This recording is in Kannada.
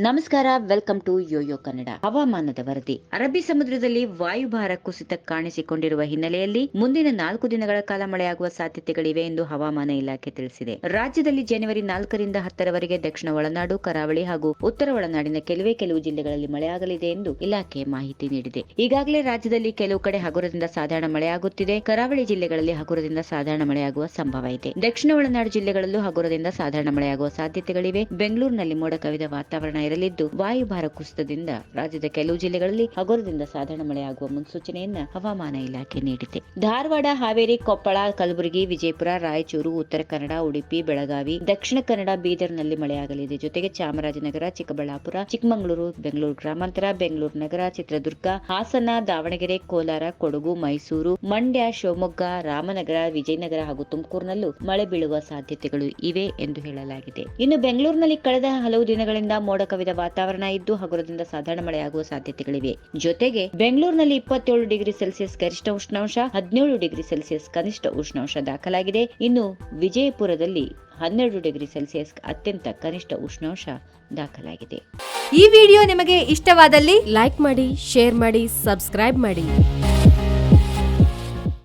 ನಮಸ್ಕಾರ, ವೆಲ್ಕಮ್ ಟು ಯೋಯೋ ಕನ್ನಡ. ಹವಾಮಾನದ ವರದಿ. ಅರಬ್ಬಿ ಸಮುದ್ರದಲ್ಲಿ ವಾಯುಭಾರ ಕುಸಿತ ಕಾಣಿಸಿಕೊಂಡಿರುವ ಹಿನ್ನೆಲೆಯಲ್ಲಿ ಮುಂದಿನ 4 ದಿನಗಳ ಕಾಲ ಮಳೆಯಾಗುವ ಸಾಧ್ಯತೆಗಳಿವೆ ಎಂದು ಹವಾಮಾನ ಇಲಾಖೆ ತಿಳಿಸಿದೆ. ರಾಜ್ಯದಲ್ಲಿ ಜನವರಿ 4ರಿಂದ 10ರವರೆಗೆ ದಕ್ಷಿಣ ಒಳನಾಡು, ಕರಾವಳಿ ಹಾಗೂ ಉತ್ತರ ಒಳನಾಡಿನ ಕೆಲವು ಜಿಲ್ಲೆಗಳಲ್ಲಿ ಮಳೆಯಾಗಲಿದೆ ಎಂದು ಇಲಾಖೆ ಮಾಹಿತಿ ನೀಡಿದೆ. ಈಗಾಗಲೇ ರಾಜ್ಯದಲ್ಲಿ ಕೆಲವು ಕಡೆ ಹಗುರದಿಂದ ಸಾಧಾರಣ ಮಳೆಯಾಗುತ್ತಿದೆ. ಕರಾವಳಿ ಜಿಲ್ಲೆಗಳಲ್ಲಿ ಹಗುರದಿಂದ ಸಾಧಾರಣ ಮಳೆಯಾಗುವ ಸಂಭವ ಇದೆ. ದಕ್ಷಿಣ ಒಳನಾಡು ಜಿಲ್ಲೆಗಳಲ್ಲೂ ಹಗುರದಿಂದ ಸಾಧಾರಣ ಮಳೆಯಾಗುವ ಸಾಧ್ಯತೆಗಳಿವೆ. ಬೆಂಗಳೂರಿನಲ್ಲಿ ಮೋಡ ಕವಿದ ವಾತಾವರಣ ಇರಲಿದ್ದು, ವಾಯುಭಾರ ಕುಸಿತದಿಂದ ರಾಜ್ಯದ ಕೆಲವು ಜಿಲ್ಲೆಗಳಲ್ಲಿ ಹಗುರದಿಂದ ಸಾಧಾರಣ ಮಳೆಯಾಗುವ ಮುನ್ಸೂಚನೆಯನ್ನ ಹವಾಮಾನ ಇಲಾಖೆ ನೀಡಿದೆ. ಧಾರವಾಡ, ಹಾವೇರಿ, ಕೊಪ್ಪಳ, ಕಲಬುರಗಿ, ವಿಜಯಪುರ, ರಾಯಚೂರು, ಉತ್ತರ ಕನ್ನಡ, ಉಡುಪಿ, ಬೆಳಗಾವಿ, ದಕ್ಷಿಣ ಕನ್ನಡ, ಬೀದರ್ನಲ್ಲಿ ಮಳೆಯಾಗಲಿದೆ. ಜೊತೆಗೆ ಚಾಮರಾಜನಗರ, ಚಿಕ್ಕಬಳ್ಳಾಪುರ, ಚಿಕ್ಕಮಗಳೂರು, ಬೆಂಗಳೂರು ಗ್ರಾಮಾಂತರ, ಬೆಂಗಳೂರು ನಗರ, ಚಿತ್ರದುರ್ಗ, ಹಾಸನ, ದಾವಣಗೆರೆ, ಕೋಲಾರ, ಕೊಡಗು, ಮೈಸೂರು, ಮಂಡ್ಯ, ಶಿವಮೊಗ್ಗ, ರಾಮನಗರ, ವಿಜಯನಗರ ಹಾಗೂ ತುಮಕೂರಿನಲ್ಲೂ ಮಳೆ ಬೀಳುವ ಸಾಧ್ಯತೆಗಳು ಇವೆ ಎಂದು ಹೇಳಲಾಗಿದೆ. ಇನ್ನು ಬೆಂಗಳೂರಿನಲ್ಲಿ ಕಳೆದ ಹಲವು ದಿನಗಳಿಂದ ಮೋಡ ಕವಿದ ವಾತಾವರಣ ಇದ್ದು, ಹಗುರದಿಂದ ಸಾಧಾರಣ ಮಳೆಯಾಗುವ ಸಾಧ್ಯತೆಗಳಿವೆ. ಜೊತೆಗೆ ಬೆಂಗಳೂರಿನಲ್ಲಿ 27 ಡಿಗ್ರಿ ಸೆಲ್ಸಿಯಸ್ ಗರಿಷ್ಠ ಉಷ್ಣಾಂಶ, 17 ಡಿಗ್ರಿ ಸೆಲ್ಸಿಯಸ್ ಕನಿಷ್ಠ ಉಷ್ಣಾಂಶ ದಾಖಲಾಗಿದೆ. ಇನ್ನು ವಿಜಯಪುರದಲ್ಲಿ 12 ಡಿಗ್ರಿ ಸೆಲ್ಸಿಯಸ್ ಅತ್ಯಂತ ಕನಿಷ್ಠ ಉಷ್ಣಾಂಶ ದಾಖಲಾಗಿದೆ. ಈ ವಿಡಿಯೋ ನಿಮಗೆ ಇಷ್ಟವಾದಲ್ಲಿ ಲೈಕ್ ಮಾಡಿ, ಶೇರ್ ಮಾಡಿ, ಸಬ್ಸ್ಕ್ರೈಬ್ ಮಾಡಿ.